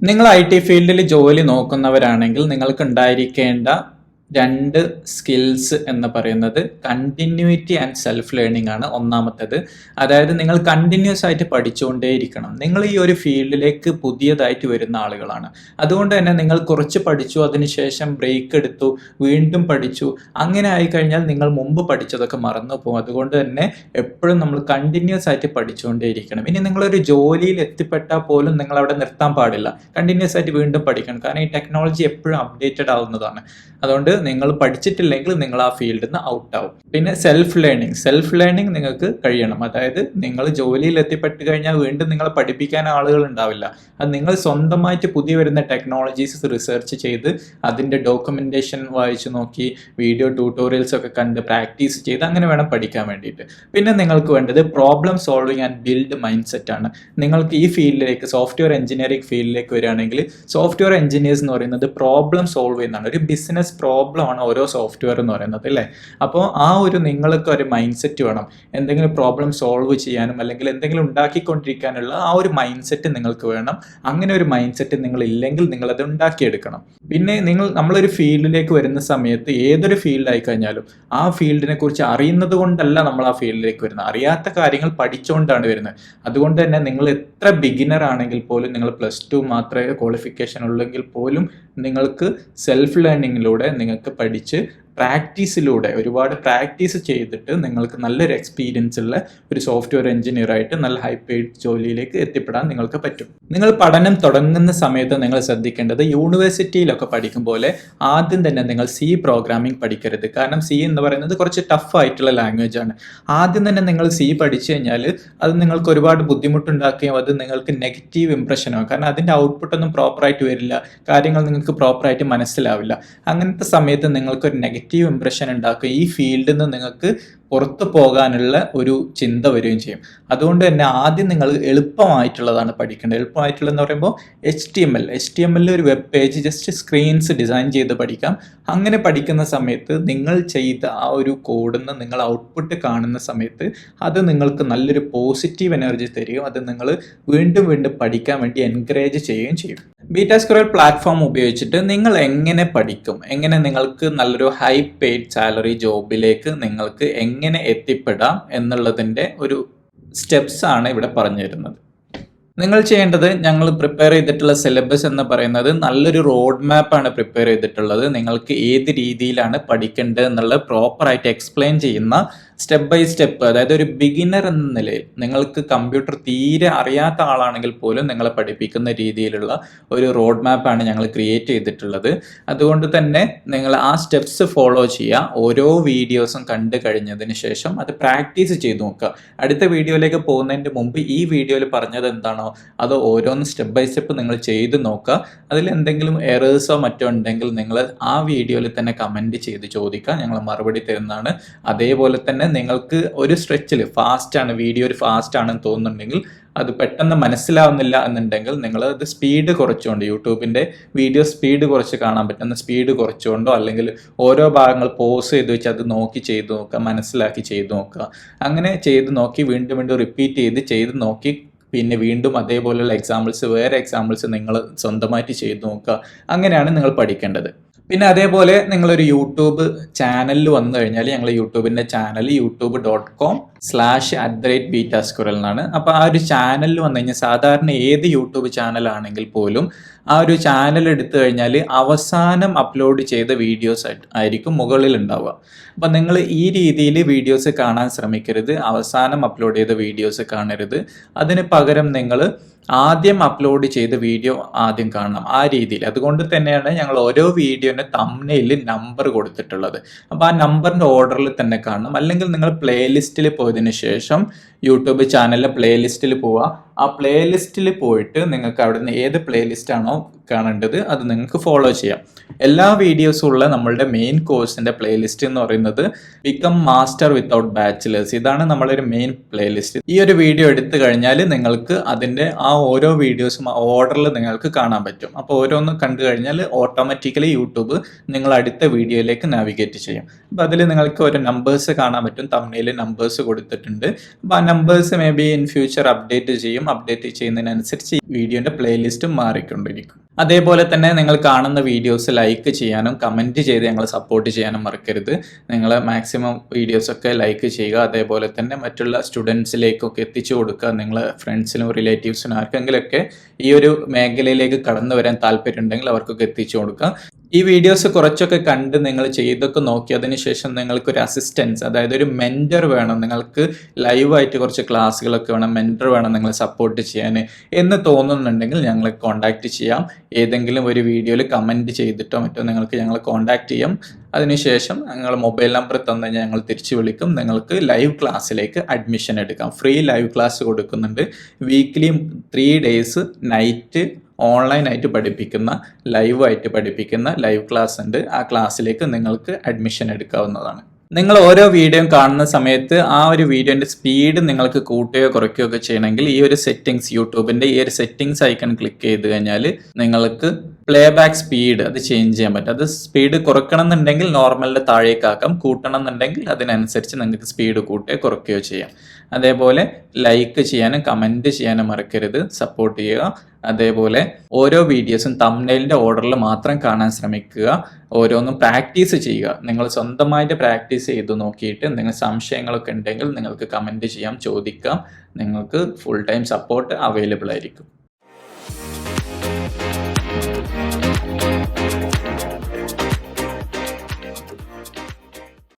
നിങ്ങൾ IT ഫീൽഡിൽ ജോലി നോക്കുന്നവരാണെങ്കിൽ നിങ്ങൾക്ക് ഉണ്ടായിരിക്കേണ്ട 2 സ്കിൽസ് എന്ന് പറയുന്നത് കണ്ടിന്യൂറ്റി ആൻഡ് സെൽഫ് ലേണിംഗ് ആണ് ഒന്നാമത്തേത്. അതായത് നിങ്ങൾ കണ്ടിന്യൂസ് ആയിട്ട് പഠിച്ചുകൊണ്ടേയിരിക്കണം. നിങ്ങൾ ഈ ഒരു ഫീൽഡിലേക്ക് പുതിയതായിട്ട് വരുന്ന ആളുകളാണ്. അതുകൊണ്ട് തന്നെ നിങ്ങൾ കുറച്ച് പഠിച്ചു, അതിനുശേഷം ബ്രേക്ക് എടുത്തു, വീണ്ടും പഠിച്ചു, അങ്ങനെ ആയിക്കഴിഞ്ഞാൽ നിങ്ങൾ മുമ്പ് പഠിച്ചതൊക്കെ മറന്നു പോകും. അതുകൊണ്ട് തന്നെ എപ്പോഴും നമ്മൾ കണ്ടിന്യൂസ് ആയിട്ട് പഠിച്ചുകൊണ്ടേയിരിക്കണം. ഇനി നിങ്ങളൊരു ജോലിയിൽ എത്തിപ്പെട്ടാൽ പോലും നിങ്ങൾ അവിടെ നിർത്താൻ പാടില്ല. കണ്ടിന്യൂസ് ആയിട്ട് വീണ്ടും പഠിക്കണം. കാരണം ഈ ടെക്നോളജി എപ്പോഴും അപ്ഡേറ്റഡ് ആവുന്നതാണ്. അതുകൊണ്ട് നിങ്ങൾ പഠിച്ചിട്ടില്ലെങ്കിൽ നിങ്ങൾ ആ ഫീൽഡിൽ നിന്ന് ഔട്ട് ആവും. പിന്നെ സെൽഫ് ലേണിംഗ് നിങ്ങൾക്ക് കഴിയണം. അതായത് നിങ്ങൾ ജോലിയിൽ എത്തിപ്പെട്ട് കഴിഞ്ഞാൽ വീണ്ടും നിങ്ങളെ പഠിപ്പിക്കാൻ ആളുകൾ ഉണ്ടാവില്ല. അത് നിങ്ങൾ സ്വന്തമായിട്ട് പുതിയ വരുന്ന ടെക്നോളജീസ് റിസർച്ച് ചെയ്ത് അതിൻ്റെ ഡോക്യുമെന്റേഷൻ വായിച്ചു നോക്കി, വീഡിയോ ട്യൂട്ടോറിയൽസ് ഒക്കെ കണ്ട് പ്രാക്ടീസ് ചെയ്ത് അങ്ങനെ വേണം പഠിക്കാൻ വേണ്ടിയിട്ട്. പിന്നെ നിങ്ങൾക്ക് വേണ്ടത് problem solving and build mind set ആണ്. നിങ്ങൾക്ക് ഈ ഫീൽഡിലേക്ക്, സോഫ്റ്റ്വെയർ എഞ്ചിനീയറിംഗ് ഫീൽഡിലേക്ക് വരികയാണെങ്കിൽ, സോഫ്റ്റ്വെയർ എഞ്ചിനീയേഴ്സ് എന്ന് പറയുന്നത് പ്രോബ്ലം സോൾവ് ചെയ്യുന്നതാണ്. ഒരു ബിസിനസ് പ്രോബ്ലം ആണ് ഓരോ സോഫ്റ്റ്വെയർ എന്ന് പറയുന്നത്, അല്ലേ? അപ്പോൾ ആ ഒരു നിങ്ങൾക്ക് ഒരു മൈൻഡ് സെറ്റ് വേണം. എന്തെങ്കിലും പ്രോബ്ലം സോൾവ് ചെയ്യാനും അല്ലെങ്കിൽ എന്തെങ്കിലും ഉണ്ടാക്കിക്കൊണ്ടിരിക്കാനുള്ള ആ ഒരു മൈൻഡ് സെറ്റ് നിങ്ങൾക്ക് വേണം. അങ്ങനെ ഒരു മൈൻഡ് സെറ്റ് നിങ്ങൾ ഇല്ലെങ്കിൽ നിങ്ങൾ അത് ഉണ്ടാക്കിയെടുക്കണം. പിന്നെ നമ്മളൊരു ഫീൽഡിലേക്ക് വരുന്ന സമയത്ത് ഏതൊരു ഫീൽഡ് ആയി കഴിഞ്ഞാലും ആ ഫീൽഡിനെ കുറിച്ച് അറിയുന്നത് കൊണ്ടല്ല നമ്മൾ ആ ഫീൽഡിലേക്ക് വരുന്നത്, അറിയാത്ത കാര്യങ്ങൾ പഠിച്ചുകൊണ്ടാണ് വരുന്നത്. അതുകൊണ്ട് തന്നെ നിങ്ങൾ എത്ര ബിഗിനർ ആണെങ്കിൽ പോലും, നിങ്ങൾ +2 മാത്രമേ ക്വാളിഫിക്കേഷൻ ഉള്ളെങ്കിൽ പോലും നിങ്ങൾക്ക് സെൽഫ് ലേണിങ്ങിലൂടെ നിങ്ങൾക്ക് പഠിച്ച് പ്രാക്ടീസിലൂടെ ഒരുപാട് പ്രാക്ടീസ് ചെയ്തിട്ട് നിങ്ങൾക്ക് നല്ലൊരു എക്സ്പീരിയൻസ് ഉള്ള ഒരു സോഫ്റ്റ്വെയർ എഞ്ചിനീയർ ആയിട്ട് നല്ല ഹൈ പെയ്ഡ് ജോലിയിലേക്ക് എത്തിപ്പെടാൻ നിങ്ങൾക്ക് പറ്റും. നിങ്ങൾ പഠനം തുടങ്ങുന്ന സമയത്ത് നിങ്ങൾ ശ്രദ്ധിക്കേണ്ടത്, യൂണിവേഴ്സിറ്റിയിലൊക്കെ പഠിക്കും പോലെ ആദ്യം തന്നെ നിങ്ങൾ C പ്രോഗ്രാമിംഗ് പഠിക്കരുത്. കാരണം C എന്ന് പറയുന്നത് കുറച്ച് ടഫ് ആയിട്ടുള്ള ലാംഗ്വേജ് ആണ്. ആദ്യം തന്നെ നിങ്ങൾ C പഠിച്ചു കഴിഞ്ഞാൽ അത് നിങ്ങൾക്ക് ഒരുപാട് ബുദ്ധിമുട്ടുണ്ടാക്കുകയും അത് നിങ്ങൾക്ക് നെഗറ്റീവ് ഇംപ്രഷനാകും. കാരണം അതിൻ്റെ ഔട്ട്പുട്ടൊന്നും പ്രോപ്പറായിട്ട് വരില്ല, കാര്യങ്ങൾ നിങ്ങൾക്ക് പ്രോപ്പറായിട്ട് മനസ്സിലാവില്ല. അങ്ങനത്തെ സമയത്ത് നിങ്ങൾക്കൊരു നെഗറ്റീവ് ഇംപ്രഷൻ ഉണ്ടാക്കുക, ഈ ഫീൽഡിൽ നിന്ന് നിങ്ങൾക്ക് പുറത്തു പോകാനുള്ള ഒരു ചിന്ത വരികയും ചെയ്യും. അതുകൊണ്ട് തന്നെ ആദ്യം നിങ്ങൾ എളുപ്പമായിട്ടുള്ളതാണ് പഠിക്കേണ്ടത്. എളുപ്പമായിട്ടുള്ളതെന്ന് പറയുമ്പോൾ HTML ഒരു web page just screens design ചെയ്ത് പഠിക്കാം. അങ്ങനെ പഠിക്കുന്ന സമയത്ത് നിങ്ങൾ ചെയ്ത ആ ഒരു കോഡിൽ നിന്ന് നിങ്ങൾ ഔട്ട്പുട്ട് കാണുന്ന സമയത്ത് അത് നിങ്ങൾക്ക് നല്ലൊരു പോസിറ്റീവ് എനർജി തരികയും അത് നിങ്ങൾ വീണ്ടും വീണ്ടും പഠിക്കാൻ വേണ്ടി എൻകറേജ് ചെയ്യുകയും ചെയ്യും. ബീറ്റാസ്ക്വിറൽ പ്ലാറ്റ്ഫോം ഉപയോഗിച്ചിട്ട് നിങ്ങൾ എങ്ങനെ പഠിക്കും, എങ്ങനെ നിങ്ങൾക്ക് നല്ലൊരു ഹൈ പെയ്ഡ് സാലറി ജോബിലേക്ക് നിങ്ങൾക്ക് എങ്ങനെ എത്തിപ്പെടാം എന്നുള്ളതിൻ്റെ ഒരു സ്റ്റെപ്സ് ആണ് ഇവിടെ പറഞ്ഞു തരുന്നത്. നിങ്ങൾ ചെയ്യേണ്ടത്, ഞങ്ങൾ പ്രിപ്പയർ ചെയ്തിട്ടുള്ള സിലബസ് എന്ന് പറയുന്നത് നല്ലൊരു റോഡ് മാപ്പാണ് പ്രിപ്പയർ ചെയ്തിട്ടുള്ളത്. നിങ്ങൾക്ക് ഏത് രീതിയിലാണ് പഠിക്കേണ്ടത് എന്നുള്ളത് പ്രോപ്പറായിട്ട് എക്സ്പ്ലെയിൻ ചെയ്യുന്ന സ്റ്റെപ്പ് ബൈ സ്റ്റെപ്പ്, അതായത് ഒരു ബിഗിനർ എന്ന നിലയിൽ നിങ്ങൾക്ക് കമ്പ്യൂട്ടർ തീരെ അറിയാത്ത ആളാണെങ്കിൽ പോലും നിങ്ങളെ പഠിപ്പിക്കുന്ന രീതിയിലുള്ള ഒരു റോഡ് മാപ്പാണ് ഞങ്ങൾ ക്രിയേറ്റ് ചെയ്തിട്ടുള്ളത്. അതുകൊണ്ട് തന്നെ നിങ്ങൾ ആ സ്റ്റെപ്സ് ഫോളോ ചെയ്യുക. ഓരോ വീഡിയോസും കണ്ടു കഴിഞ്ഞതിന് ശേഷം അത് പ്രാക്ടീസ് ചെയ്ത് നോക്കുക. അടുത്ത വീഡിയോയിലേക്ക് പോകുന്നതിന് മുമ്പ് ഈ വീഡിയോയിൽ പറഞ്ഞത് എന്താണോ അത് ഓരോന്ന് സ്റ്റെപ്പ് ബൈ സ്റ്റെപ്പ് നിങ്ങൾ ചെയ്ത് നോക്കുക. അതിൽ എന്തെങ്കിലും എറേഴ്സോ മറ്റോ ഉണ്ടെങ്കിൽ നിങ്ങൾ ആ വീഡിയോയിൽ തന്നെ കമൻറ്റ് ചെയ്ത് ചോദിക്കുക, ഞങ്ങൾ മറുപടി തരുന്നതാണ്. അതേപോലെ തന്നെ നിങ്ങൾക്ക് ഒരു സ്ട്രെച്ചിൽ വീഡിയോ ഒരു ഫാസ്റ്റ് ആണെന്ന് തോന്നുന്നുണ്ടെങ്കിൽ, അത് പെട്ടെന്ന് മനസ്സിലാവുന്നില്ല എന്നുണ്ടെങ്കിൽ നിങ്ങൾ അത് സ്പീഡ് കുറച്ചുകൊണ്ട്, യൂട്യൂബിൻ്റെ വീഡിയോ സ്പീഡ് കുറച്ച് കാണാൻ പറ്റുന്ന സ്പീഡ് കുറച്ചുകൊണ്ടോ അല്ലെങ്കിൽ ഓരോ ഭാഗങ്ങൾ പോസ് ചെയ്ത് വെച്ച് അത് നോക്കി ചെയ്ത് നോക്കുക, മനസ്സിലാക്കി ചെയ്ത് നോക്കുക. അങ്ങനെ ചെയ്ത് നോക്കി വീണ്ടും വീണ്ടും റിപ്പീറ്റ് ചെയ്ത് നോക്കി പിന്നെ വീണ്ടും അതേപോലെയുള്ള വേറെ എക്സാമ്പിൾസ് നിങ്ങൾ സ്വന്തമായിട്ട് ചെയ്ത് നോക്കുക. അങ്ങനെയാണ് നിങ്ങൾ പഠിക്കേണ്ടത്. പിന്നെ അതേപോലെ നിങ്ങളൊരു യൂട്യൂബ് ചാനലിൽ വന്നു കഴിഞ്ഞാൽ, ഞങ്ങൾ യൂട്യൂബിൻ്റെ ചാനൽ youtube.com/@betasquirrel എന്നാണ്. അപ്പോൾ ആ ഒരു ചാനലിൽ വന്നു കഴിഞ്ഞാൽ, സാധാരണ ഏത് യൂട്യൂബ് ചാനലാണെങ്കിൽ പോലും ആ ഒരു ചാനൽ എടുത്തു കഴിഞ്ഞാൽ അവസാനം അപ്ലോഡ് ചെയ്ത വീഡിയോസ് ആയിരിക്കും മുകളിൽ ഉണ്ടാവുക. അപ്പം നിങ്ങൾ ഈ രീതിയിൽ വീഡിയോസ് കാണാൻ ശ്രമിക്കരുത്. അവസാനം അപ്ലോഡ് ചെയ്ത വീഡിയോസ് കാണരുത്. അതിന് പകരം നിങ്ങൾ ആദ്യം അപ്ലോഡ് ചെയ്ത വീഡിയോ ആദ്യം കാണണം, ആ രീതിയിൽ. അതുകൊണ്ട് തന്നെയാണ് ഞങ്ങൾ ഓരോ വീഡിയോന് തംബ്നെയിലിൽ നമ്പർ കൊടുത്തിട്ടുള്ളത്. അപ്പോൾ ആ നമ്പറിൻ്റെ ഓർഡറിൽ തന്നെ കാണണം. അല്ലെങ്കിൽ നിങ്ങൾ പ്ലേലിസ്റ്റിൽ പോയതിന് ശേഷം യൂട്യൂബ് ചാനലിലെ പ്ലേലിസ്റ്റിൽ പോവുക. ആ പ്ലേലിസ്റ്റിൽ പോയിട്ട് നിങ്ങൾക്ക് അവിടെ നിന്ന് ഏത് പ്ലേലിസ്റ്റ് ആണോ കാണേണ്ടത് അത് നിങ്ങൾക്ക് ഫോളോ ചെയ്യാം. എല്ലാ വീഡിയോസും ഉള്ള നമ്മളുടെ മെയിൻ കോഴ്സിൻ്റെ പ്ലേലിസ്റ്റ് എന്ന് പറയുന്നത് ബിക്കം മാസ്റ്റർ വിത്തൗട്ട് ബാച്ചിലേഴ്സ്. ഇതാണ് നമ്മളൊരു മെയിൻ പ്ലേലിസ്റ്റ്. ഈ ഒരു വീഡിയോ എടുത്തു കഴിഞ്ഞാൽ നിങ്ങൾക്ക് അതിൻ്റെ ആ ഓരോ വീഡിയോസും ഓർഡറിൽ നിങ്ങൾക്ക് കാണാൻ പറ്റും. അപ്പോൾ ഓരോന്ന് കണ്ടു കഴിഞ്ഞാൽ ഓട്ടോമാറ്റിക്കലി യൂട്യൂബ് നിങ്ങൾ അടുത്ത വീഡിയോയിലേക്ക് നാവിഗേറ്റ് ചെയ്യും. അപ്പോൾ അതിൽ നിങ്ങൾക്ക് ഓരോ നമ്പേഴ്സ് കാണാൻ പറ്റും. തംബ്നെയിലിൽ നമ്പേഴ്സ് കൊടുത്തിട്ടുണ്ട്. അപ്പോൾ ആ numbers may be in future update ചെയ്യും. ചെയ്യും. അപ്ഡേറ്റ് ചെയ്യുന്നതിനനുസരിച്ച് ഈ വീഡിയോന്റെ പ്ലേലിസ്റ്റും മാറിക്കൊണ്ടിരിക്കും. അതേപോലെ തന്നെ നിങ്ങൾ കാണുന്ന വീഡിയോസ് ലൈക്ക് ചെയ്യാനും കമൻറ്റ് ചെയ്ത് ഞങ്ങളെ സപ്പോർട്ട് ചെയ്യാനും മറക്കരുത്. നിങ്ങൾ മാക്സിമം വീഡിയോസൊക്കെ ലൈക്ക് ചെയ്യുക. അതേപോലെ തന്നെ മറ്റുള്ള സ്റ്റുഡൻസിലേക്കൊക്കെ എത്തിച്ചു കൊടുക്കുക. നിങ്ങളെ ഫ്രണ്ട്സിനും റിലേറ്റീവ്സിനും ആർക്കെങ്കിലുമൊക്കെ ഈ ഒരു മേഖലയിലേക്ക് കടന്നു വരാൻ താല്പര്യം ഉണ്ടെങ്കിൽ അവർക്കൊക്കെ എത്തിച്ചു കൊടുക്കുക. ഈ വീഡിയോസ് കുറച്ചൊക്കെ കണ്ട് നിങ്ങൾ ചെയ്തൊക്കെ നോക്കിയതിന് ശേഷം നിങ്ങൾക്കൊരു അസിസ്റ്റൻസ്, അതായത് ഒരു മെൻറ്റർ വേണം, നിങ്ങൾക്ക് ലൈവായിട്ട് കുറച്ച് ക്ലാസ്സുകളൊക്കെ വേണം, മെൻറ്റർ വേണം നിങ്ങളെ സപ്പോർട്ട് ചെയ്യാൻ എന്ന് തോന്നുന്നുണ്ടെങ്കിൽ ഞങ്ങളെ കോൺടാക്റ്റ് ചെയ്യാം. ഏതെങ്കിലും ഒരു വീഡിയോയിൽ കമൻറ്റ് ചെയ്തിട്ടോ മറ്റോ നിങ്ങൾക്ക് ഞങ്ങളെ കോൺടാക്റ്റ് ചെയ്യാം. അതിനുശേഷം ഞങ്ങൾ മൊബൈൽ നമ്പർ തന്നു കഴിഞ്ഞാൽ ഞങ്ങൾ തിരിച്ചു വിളിക്കും. നിങ്ങൾക്ക് ലൈവ് ക്ലാസ്സിലേക്ക് അഡ്മിഷൻ എടുക്കാം. ഫ്രീ ലൈവ് ക്ലാസ് കൊടുക്കുന്നുണ്ട്. വീക്ക്ലി 3 days നൈറ്റ് ഓൺലൈനായിട്ട് പഠിപ്പിക്കുന്ന, ലൈവായിട്ട് പഠിപ്പിക്കുന്ന ലൈവ് ക്ലാസ് ഉണ്ട്. ആ ക്ലാസ്സിലേക്ക് നിങ്ങൾക്ക് അഡ്മിഷൻ എടുക്കാവുന്നതാണ്. നിങ്ങൾ ഓരോ വീഡിയോയും കാണുന്ന സമയത്ത് ആ ഒരു വീഡിയോന്റെ സ്പീഡ് നിങ്ങൾക്ക് കൂട്ടുകയോ കുറയ്ക്കുകയോ ഒക്കെ ചെയ്യണമെങ്കിൽ ഈ ഒരു സെറ്റിംഗ്സ്, യൂട്യൂബിന്റെ ഈ ഒരു സെറ്റിംഗ്സ് ഐക്കൺ ക്ലിക്ക് ചെയ്ത് കഴിഞ്ഞാൽ നിങ്ങൾക്ക് പ്ലേ ബാക്ക് സ്പീഡ് അത് ചേഞ്ച് ചെയ്യാൻ പറ്റും. അത് സ്പീഡ് കുറയ്ക്കണം എന്നുണ്ടെങ്കിൽ നോർമലിന്റെ താഴേക്കാക്കാം, കൂട്ടണം എന്നുണ്ടെങ്കിൽ അതിനനുസരിച്ച് നിങ്ങൾക്ക് സ്പീഡ് കൂട്ടുകയോ കുറയ്ക്കുകയോ ചെയ്യാം. അതേപോലെ ലൈക്ക് ചെയ്യാനും കമൻറ്റ് ചെയ്യാനും മറക്കരുത്, സപ്പോർട്ട് ചെയ്യുക. അതേപോലെ ഓരോ വീഡിയോസും തംബ്നെയിലിന്റെ ഓർഡറിൽ മാത്രം കാണാൻ ശ്രമിക്കുക. ഓരോന്നും പ്രാക്ടീസ് ചെയ്യുക. നിങ്ങൾ സ്വന്തമായിട്ട് പ്രാക്ടീസ് ചെയ്ത് നോക്കിയിട്ട് എന്തെങ്കിലും സംശയങ്ങളൊക്കെ ഉണ്ടെങ്കിൽ നിങ്ങൾക്ക് കമൻറ്റ് ചെയ്യാം, ചോദിക്കാം. നിങ്ങൾക്ക് ഫുൾ ടൈം സപ്പോർട്ട് അവൈലബിൾ ആയിരിക്കും.